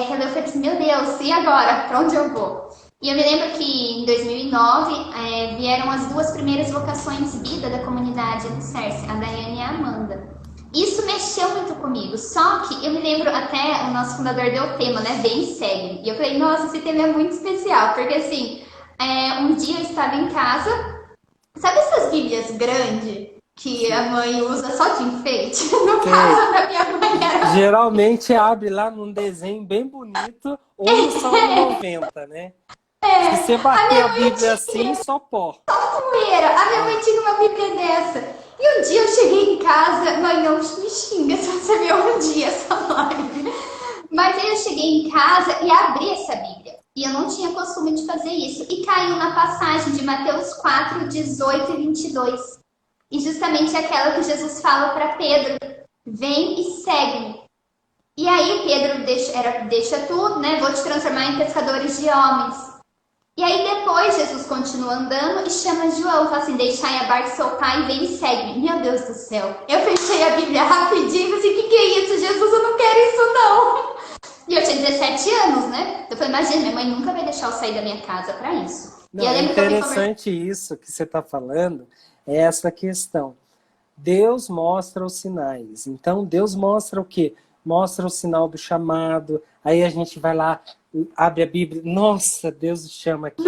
Quando eu falei assim, meu Deus, e agora? Pra onde eu vou? E eu me lembro que em 2009 vieram as 2 primeiras vocações vida da comunidade Alicerce, a Daiane e a Amanda. Isso mexeu muito comigo, só que eu me lembro até, o nosso fundador deu o tema, né, Vem e Segue. E eu falei, nossa, esse tema é muito especial, porque assim, um dia eu estava em casa, sabe essas bíblias grandes que a mãe usa só de enfeite? No caso da minha mãe era... Geralmente abre lá num desenho bem bonito, ou no Salmo 90, né? Se você bater a Bíblia assim, só pó. Só poeira. A minha mãe tinha uma Bíblia dessa. E um dia eu cheguei em casa, mãe, não me xinga se você viu um dia essa live. Mas aí eu cheguei em casa e abri essa Bíblia. E eu não tinha costume de fazer isso. E caiu na passagem de Mateus 4, 18 e 22. E justamente aquela que Jesus fala para Pedro, vem e segue-me. E aí Pedro deixa tudo, né? Vou te transformar em pescadores de homens. E aí depois Jesus continua andando e chama João, fala assim, deixai a barca seu pai e vem e segue-me. Meu Deus do céu. Eu fechei a Bíblia rapidinho e assim, o que é isso, Jesus? Eu não quero isso não. E eu tinha 17 anos, né? Eu falei, imagina, minha mãe nunca vai deixar eu sair da minha casa pra isso. Não, é interessante isso que você está falando, é essa questão. Deus mostra os sinais. Então, Deus mostra o quê? Mostra o sinal do chamado. Aí a gente vai lá, abre a Bíblia. Nossa, Deus chama aqui.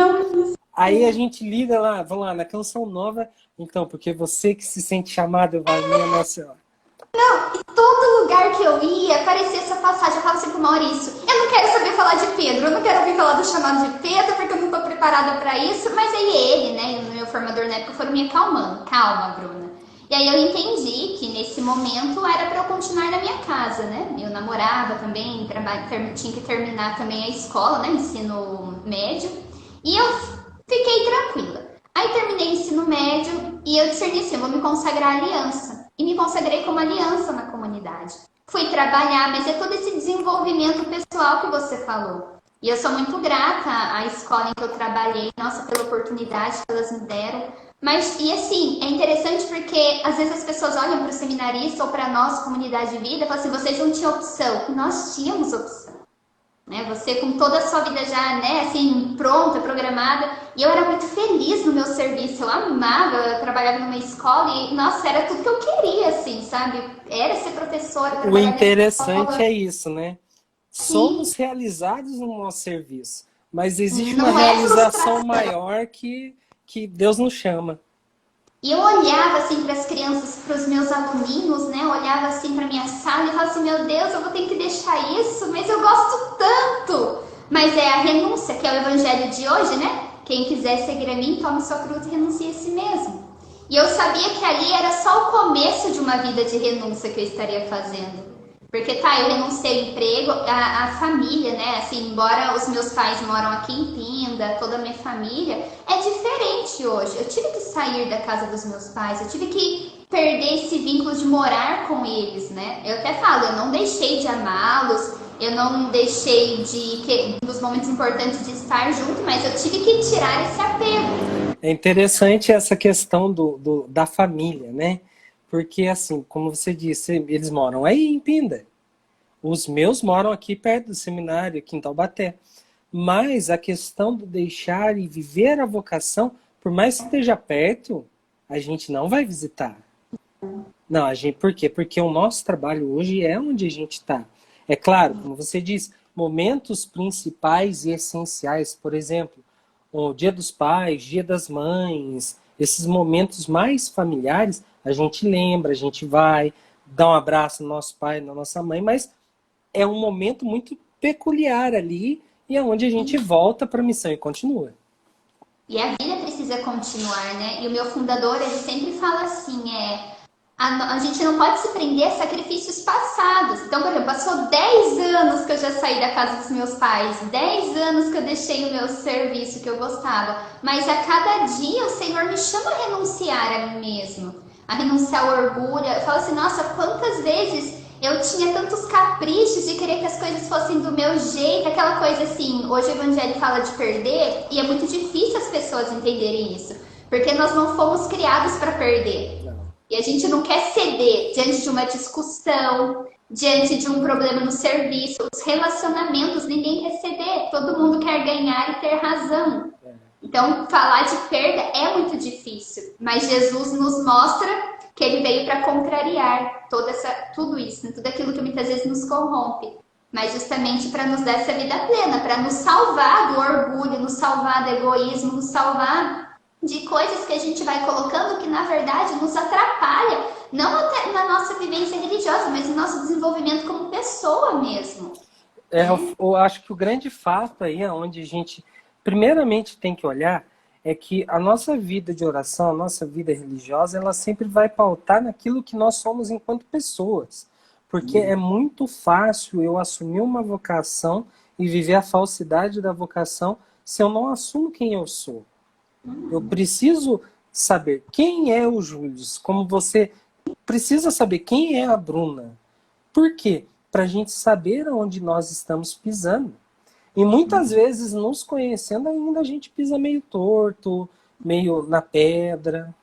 Aí a gente liga lá, vamos lá, na canção nova. Então, porque você que se sente chamado, eu vou, minha Nossa Senhora. Não, e todo lugar que eu ia, aparecia essa passagem. Eu falava assim pro Maurício, eu não quero saber falar de Pedro, eu não quero ouvir falar do chamado de Pedro, porque eu não tô preparada pra isso. Mas aí ele, né, o meu formador na época, foram me acalmando. Calma, Bruna. E aí eu entendi que nesse momento era para eu continuar na minha casa, né? Eu namorava também, tinha que terminar também a escola, né? Ensino médio. E eu fiquei tranquila. Aí terminei o ensino médio e eu discerni assim, eu vou me consagrar à aliança. E me consagrei como aliança na comunidade. Fui trabalhar, mas é todo esse desenvolvimento pessoal que você falou. E eu sou muito grata à escola em que eu trabalhei, nossa, pela oportunidade que elas me deram. Mas, e assim, é interessante porque às vezes as pessoas olham para o seminarista ou para a nossa comunidade de vida e falam assim, vocês não tinham opção. E nós tínhamos opção. Né? Você com toda a sua vida já, né, assim, pronta, programada. E eu era muito feliz no meu serviço. Eu amava, eu trabalhava numa escola e, nossa, era tudo que eu queria, assim, sabe? Era ser professora. O interessante é isso, né? Somos realizados no nosso serviço. Mas existe uma Não é realização frustração. maior que Deus nos chama. E eu olhava assim para as crianças, para os meus aluninhos, né? Eu olhava assim para minha sala e falava assim: meu Deus, eu vou ter que deixar isso, mas eu gosto tanto. Mas é a renúncia, que é o evangelho de hoje, né? Quem quiser seguir a mim, tome sua cruz e renuncie a si mesmo. E eu sabia que ali era só o começo de uma vida de renúncia que eu estaria fazendo. Porque tá, eu renunciei ao emprego, a família, né? Assim, embora os meus pais moram aqui em Pinda, toda a minha família, é diferente hoje. Eu tive que sair da casa dos meus pais, eu tive que perder esse vínculo de morar com eles, né? Eu até falo, eu não deixei de amá-los, eu não deixei dos momentos importantes de estar junto, mas eu tive que tirar esse apego. É interessante essa questão da família, né? Porque, assim, como você disse, eles moram aí em Pinda. Os meus moram aqui perto do seminário, aqui em Taubaté. Mas a questão do deixar e viver a vocação, por mais que esteja perto, a gente não vai visitar. Não, por quê? Porque o nosso trabalho hoje é onde a gente está. É claro, como você disse, momentos principais e essenciais, por exemplo, o Dia dos Pais, Dia das Mães, esses momentos mais familiares, a gente lembra, a gente vai, dá um abraço no nosso pai, na nossa mãe, mas é um momento muito peculiar ali e é onde a gente volta para a missão e continua. E a vida precisa continuar, né? E o meu fundador, ele sempre fala assim, a gente não pode se prender a sacrifícios passados. Então, por exemplo, passou 10 anos que eu já saí da casa dos meus pais, 10 anos que eu deixei o meu serviço que eu gostava, mas a cada dia o Senhor me chama a renunciar a mim mesmo, a renunciar ao orgulho. Eu falo assim, nossa, quantas vezes eu tinha tantos caprichos de querer que as coisas fossem do meu jeito, aquela coisa assim, hoje o evangelho fala de perder, e é muito difícil as pessoas entenderem isso, porque nós não fomos criados para perder. E a gente não quer ceder diante de uma discussão, diante de um problema no serviço. Os relacionamentos, ninguém quer ceder, todo mundo quer ganhar e ter razão. Então, falar de perda é muito difícil, mas Jesus nos mostra que ele veio para contrariar tudo isso, né? Tudo aquilo que muitas vezes nos corrompe, mas justamente para nos dar essa vida plena, para nos salvar do orgulho, nos salvar do egoísmo, nos salvar de coisas que a gente vai colocando que na verdade nos atrapalha, não até na nossa vivência religiosa, mas no nosso desenvolvimento como pessoa mesmo. Eu acho que o grande fato aí, onde a gente primeiramente tem que olhar, é que a nossa vida de oração, a nossa vida religiosa, ela sempre vai pautar naquilo que nós somos enquanto pessoas. Porque é muito fácil eu assumir uma vocação e viver a falsidade da vocação se eu não assumo quem eu sou. Eu preciso saber quem é o Júlio, como você precisa saber quem é a Bruna. Por quê? Para a gente saber onde nós estamos pisando. E muitas vezes, nos conhecendo ainda, a gente pisa meio torto, meio na pedra.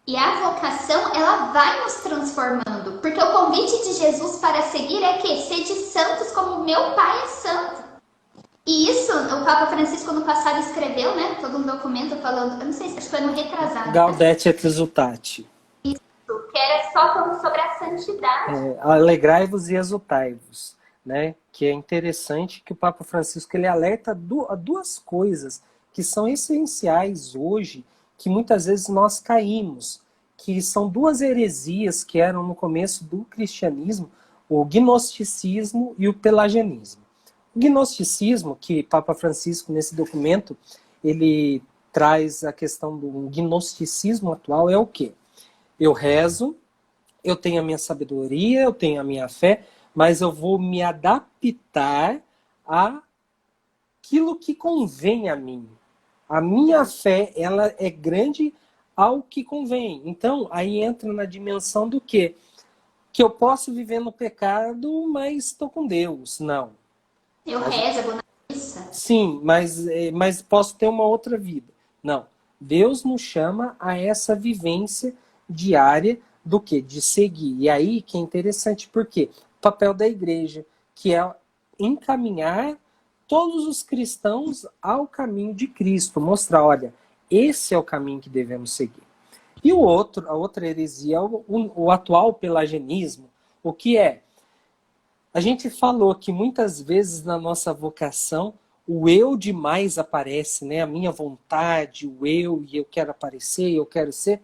E a vocação, ela vai nos transformando, porque o convite de Jesus para seguir é que sede santos como meu Pai é santo. E isso, o Papa Francisco no passado escreveu, né? Todo um documento falando, eu não sei se acho que foi no retrasado. Gaudete et exultate. Isso, que era só falando sobre a santidade. Alegrai-vos e exultai-vos. Né? Que é interessante que o Papa Francisco ele alerta a duas coisas que são essenciais hoje, que muitas vezes nós caímos, que são duas heresias que eram no começo do cristianismo, o gnosticismo e o pelagianismo. O gnosticismo, que Papa Francisco nesse documento, ele traz a questão do gnosticismo atual, é o quê? Eu rezo, eu tenho a minha sabedoria, eu tenho a minha fé, mas eu vou me adaptar àquilo que convém a mim. A minha fé, ela é grande ao que convém. Então, aí entra na dimensão do quê? Que eu posso viver no pecado, mas estou com Deus. Não. Eu rezo, eu vou na missa. Sim, mas posso ter uma outra vida. Não. Deus nos chama a essa vivência diária do quê? De seguir. E aí que é interessante, por quê? O papel da igreja, que é encaminhar todos os cristãos ao caminho de Cristo, mostrar, olha, esse é o caminho que devemos seguir. E a outra heresia é o atual pelagianismo, o que é? A gente falou que muitas vezes na nossa vocação o eu demais aparece, né? A minha vontade, o eu, e eu quero aparecer, eu quero ser.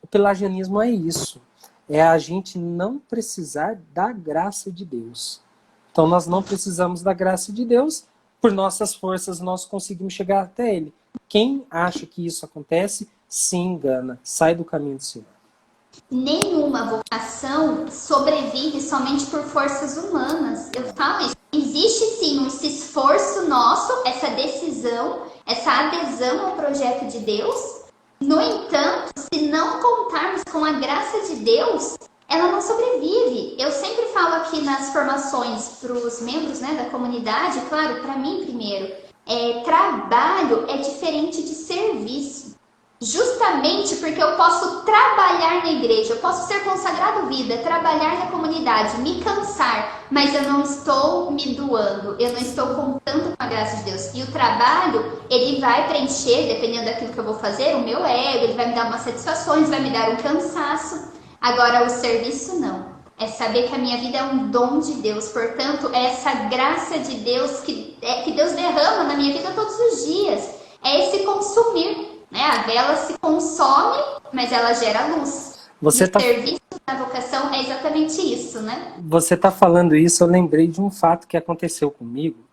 O pelagianismo é isso. É a gente não precisar da graça de Deus. Então nós não precisamos da graça de Deus, por nossas forças nós conseguimos chegar até Ele. Quem acha que isso acontece, se engana, sai do caminho do Senhor. Nenhuma vocação sobrevive somente por forças humanas. Eu falo isso. Existe sim esse esforço nosso, essa decisão, essa adesão ao projeto de Deus. No entanto, se não contarmos com a graça de Deus, ela não sobrevive. Eu sempre falo aqui nas formações para os membros, né, da comunidade, claro, para mim primeiro, trabalho é diferente de serviço. Justamente porque eu posso trabalhar na igreja, eu posso ser consagrado vida, trabalhar na comunidade, me cansar, mas eu não estou me doando, eu não estou contando com a graça de Deus. E o trabalho, ele vai preencher, dependendo daquilo que eu vou fazer, o meu ego, ele vai me dar umas satisfações, vai me dar um cansaço. Agora, o serviço não. É saber que a minha vida é um dom de Deus, portanto, é essa graça de Deus que Deus derrama na minha vida todos os dias. É esse consumir. A vela se consome, mas ela gera luz. O serviço da vocação é exatamente isso, né? Você está falando isso, eu lembrei de um fato que aconteceu comigo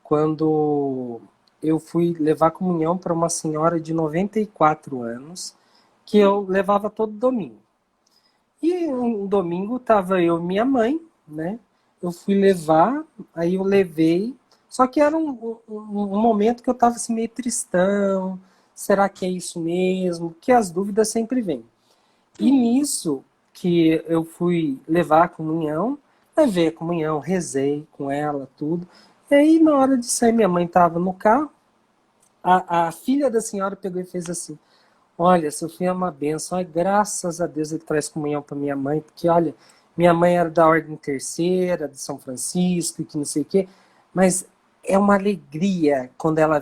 quando eu fui levar comunhão para uma senhora de 94 anos, que eu levava todo domingo. E um domingo estava eu e minha mãe, né? Eu fui levar, aí eu levei, só que era um momento que eu estava assim, meio tristão. Será que é isso mesmo? Que as dúvidas sempre vêm. E nisso que eu fui levar a comunhão, levei a comunhão, rezei com ela, tudo. E aí, na hora de sair, minha mãe estava no carro, a filha da senhora pegou e fez assim: olha, seu filho é uma bênção, ai, graças a Deus ele traz comunhão para minha mãe, porque, olha, minha mãe era da Ordem Terceira, de São Francisco, e que não sei o quê, mas é uma alegria quando ela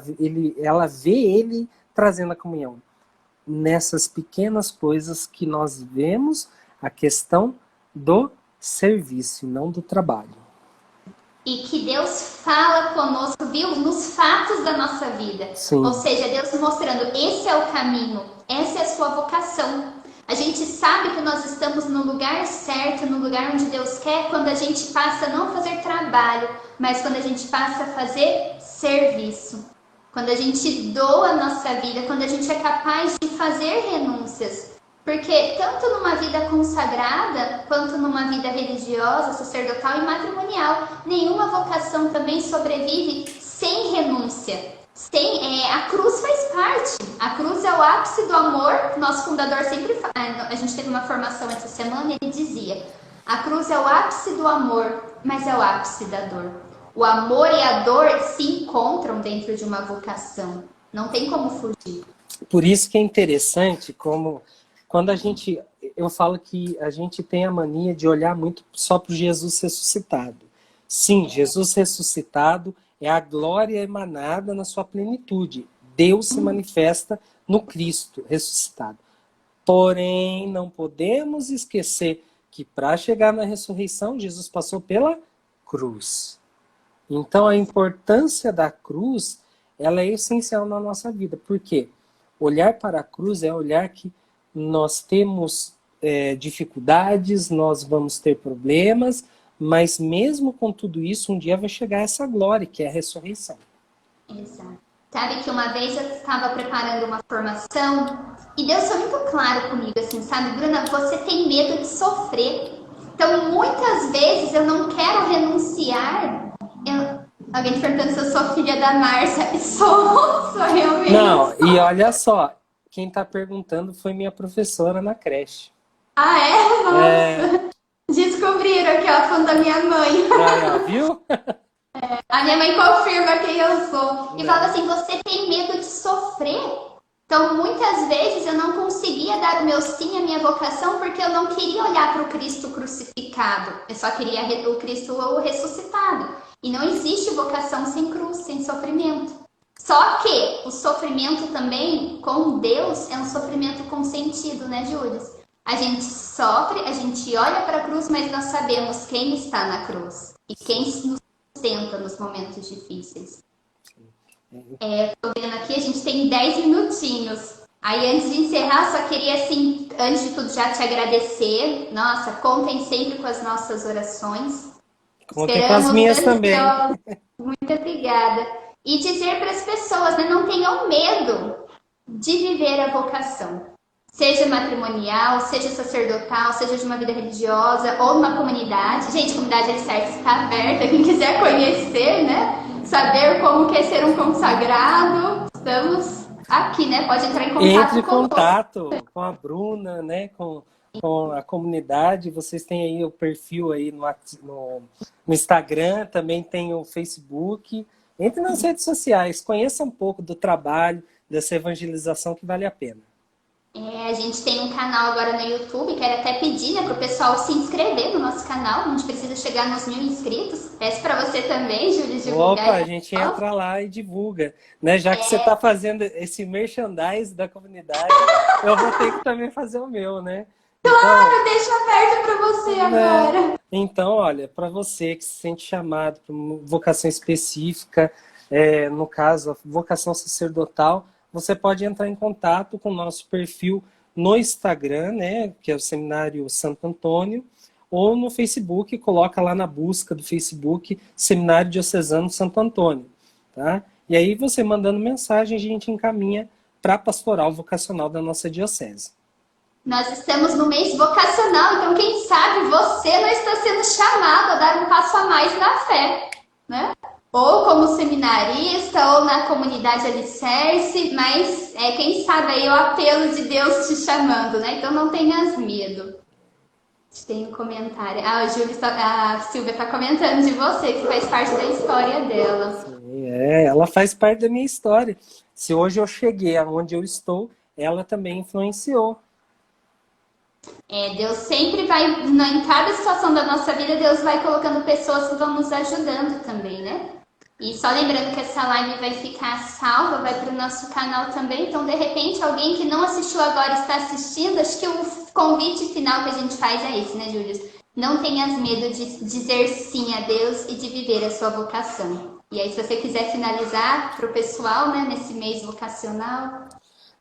vê ele trazendo a comunhão. Nessas pequenas coisas que nós vemos a questão do serviço, não do trabalho. E que Deus fala conosco, viu? Nos fatos da nossa vida. Sim. Ou seja, Deus mostrando, esse é o caminho, essa é a sua vocação. A gente sabe que nós estamos no lugar certo, no lugar onde Deus quer, quando a gente passa a não fazer trabalho, mas quando a gente passa a fazer serviço. Quando a gente doa a nossa vida, quando a gente é capaz de fazer renúncias. Porque tanto numa vida consagrada, quanto numa vida religiosa, sacerdotal e matrimonial, nenhuma vocação também sobrevive sem renúncia. A cruz faz parte. A cruz é o ápice do amor. Nosso fundador sempre fala, a gente teve uma formação essa semana e ele dizia: a cruz é o ápice do amor, mas é o ápice da dor. O amor e a dor se encontram dentro de uma vocação. Não tem como fugir. Por isso que é interessante como quando eu falo que a gente tem a mania de olhar muito só para o Jesus ressuscitado. Sim, Jesus ressuscitado é a glória emanada na sua plenitude. Deus se manifesta no Cristo ressuscitado. Porém, não podemos esquecer que para chegar na ressurreição, Jesus passou pela cruz. Então, a importância da cruz, ela é essencial na nossa vida. Por quê? Olhar para a cruz é olhar que nós temos dificuldades, nós vamos ter problemas, mas mesmo com tudo isso, um dia vai chegar essa glória, que é a ressurreição. Exato. Sabe que uma vez eu estava preparando uma formação e Deus foi muito claro comigo, assim, sabe, Bruna, você tem medo de sofrer. Então, muitas vezes eu não quero renunciar. Alguém perguntando se eu sou filha da Márcia. Sou eu mesmo. Não, e olha só, quem está perguntando foi minha professora na creche. Ah, é? Nossa. Descobriram aqui, ó, falando da minha mãe. Ah, viu? A minha mãe confirma quem eu sou. E fala assim, você tem medo de sofrer? Então, muitas vezes eu não conseguia dar o meu sim à minha vocação porque eu não queria olhar para o Cristo crucificado. Eu só queria o Cristo ressuscitado. E não existe vocação sem cruz, sem sofrimento. Só que o sofrimento também, com Deus, é um sofrimento com sentido, né, Júlia? A gente sofre, a gente olha para a cruz, mas nós sabemos quem está na cruz e quem nos sustenta nos momentos difíceis. Tô vendo aqui, a gente tem 10 minutinhos. Aí, antes de encerrar, só queria, assim, antes de tudo, já te agradecer. Nossa, contem sempre com as nossas orações. Contem com as minhas também. Muito obrigada. E dizer para as pessoas, né, não tenham medo de viver a vocação. Seja matrimonial, seja sacerdotal, seja de uma vida religiosa ou numa comunidade. Gente, a comunidade Alicerce está aberta. Quem quiser conhecer, né? Saber como que é ser um consagrado, estamos aqui, né? Pode entrar em contato Entre em contato com a Bruna, né? Com a comunidade. Vocês têm aí o perfil aí no Instagram, também tem o Facebook. Entre nas redes sociais, conheça um pouco do trabalho, dessa evangelização que vale a pena. A gente tem um canal agora no YouTube, quero até pedir, né, para o pessoal se inscrever no nosso canal, a gente precisa chegar nos 1000 inscritos. Peço para você também, Júlia, divulgar. Opa, a gente entra lá e divulga, né? Já que você está fazendo esse merchandise da comunidade, eu vou ter que também fazer o meu, né? Claro, então, deixa aberto para você agora. Então, olha, para você que se sente chamado para uma vocação específica, no caso, a vocação sacerdotal, você pode entrar em contato com o nosso perfil no Instagram, né, que é o Seminário Santo Antônio, ou no Facebook, coloca lá na busca do Facebook Seminário Diocesano Santo Antônio, tá? E aí você mandando mensagem, a gente encaminha para a pastoral vocacional da nossa diocese. Nós estamos no mês vocacional, então quem sabe você não está sendo chamado a dar um passo a mais na fé, né? Ou como seminarista, ou na comunidade Alicerce, mas quem sabe aí o apelo de Deus te chamando, né? Então não tenhas medo. Tem um comentário. A Silvia está comentando de você, que faz parte da história dela. Sim, ela faz parte da minha história. Se hoje eu cheguei aonde eu estou, ela também influenciou. Deus sempre vai, em cada situação da nossa vida, Deus vai colocando pessoas que vão nos ajudando também, né? E só lembrando que essa live vai ficar salva, vai para o nosso canal também. Então, de repente, alguém que não assistiu agora está assistindo. Acho que o convite final que a gente faz é esse, né, Júlia? Não tenhas medo de dizer sim a Deus e de viver a sua vocação. E aí, se você quiser finalizar para o pessoal, né, nesse mês vocacional.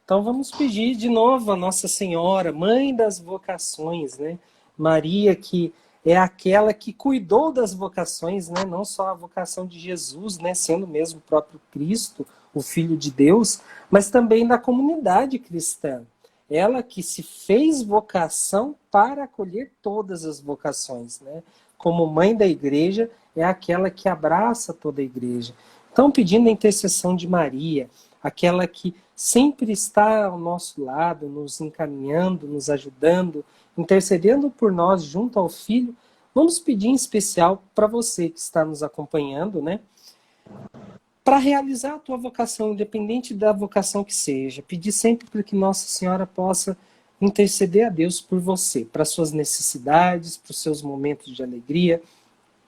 Então, vamos pedir de novo a Nossa Senhora, Mãe das Vocações, né? Maria, que é aquela que cuidou das vocações, né? Não só a vocação de Jesus, né? Sendo mesmo o próprio Cristo, o Filho de Deus, mas também da comunidade cristã. Ela que se fez vocação para acolher todas as vocações, né? Como mãe da igreja, é aquela que abraça toda a igreja. Então, pedindo a intercessão de Maria, aquela que sempre está ao nosso lado, nos encaminhando, nos ajudando, intercedendo por nós junto ao Filho, vamos pedir em especial para você que está nos acompanhando, né? Para realizar a tua vocação, independente da vocação que seja, pedir sempre para que Nossa Senhora possa interceder a Deus por você, para as suas necessidades, para os seus momentos de alegria,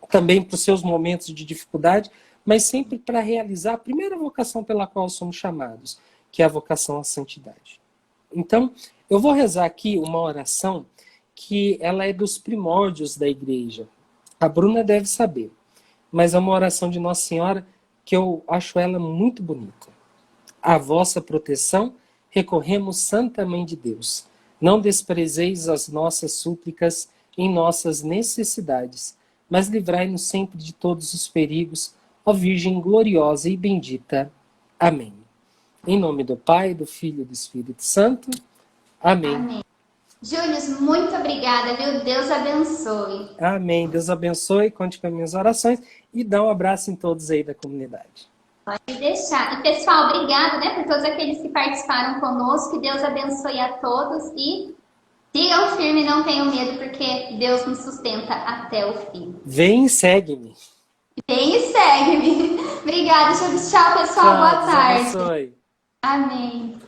também para os seus momentos de dificuldade, mas sempre para realizar a primeira vocação pela qual somos chamados, que é a vocação à santidade. Então, eu vou rezar aqui uma oração que ela é dos primórdios da igreja. A Bruna deve saber, mas é uma oração de Nossa Senhora que eu acho ela muito bonita. À vossa proteção recorremos, Santa Mãe de Deus. Não desprezeis as nossas súplicas em nossas necessidades, mas livrai-nos sempre de todos os perigos, ó Virgem gloriosa e bendita. Amém. Em nome do Pai, do Filho e do Espírito Santo. Amém. Amém. Júlio, muito obrigada, viu? Deus abençoe. Amém. Deus abençoe, conte com as minhas orações e dá um abraço em todos aí da comunidade. Pode deixar. E pessoal, obrigada, né, por todos aqueles que participaram conosco. Que Deus abençoe a todos e sigam firme, não tenham medo, porque Deus nos sustenta até o fim. Vem e segue-me. Vem e segue-me. Obrigada, Júlio. Tchau, pessoal. Tchau, boa tarde. Deus abençoe. Amém.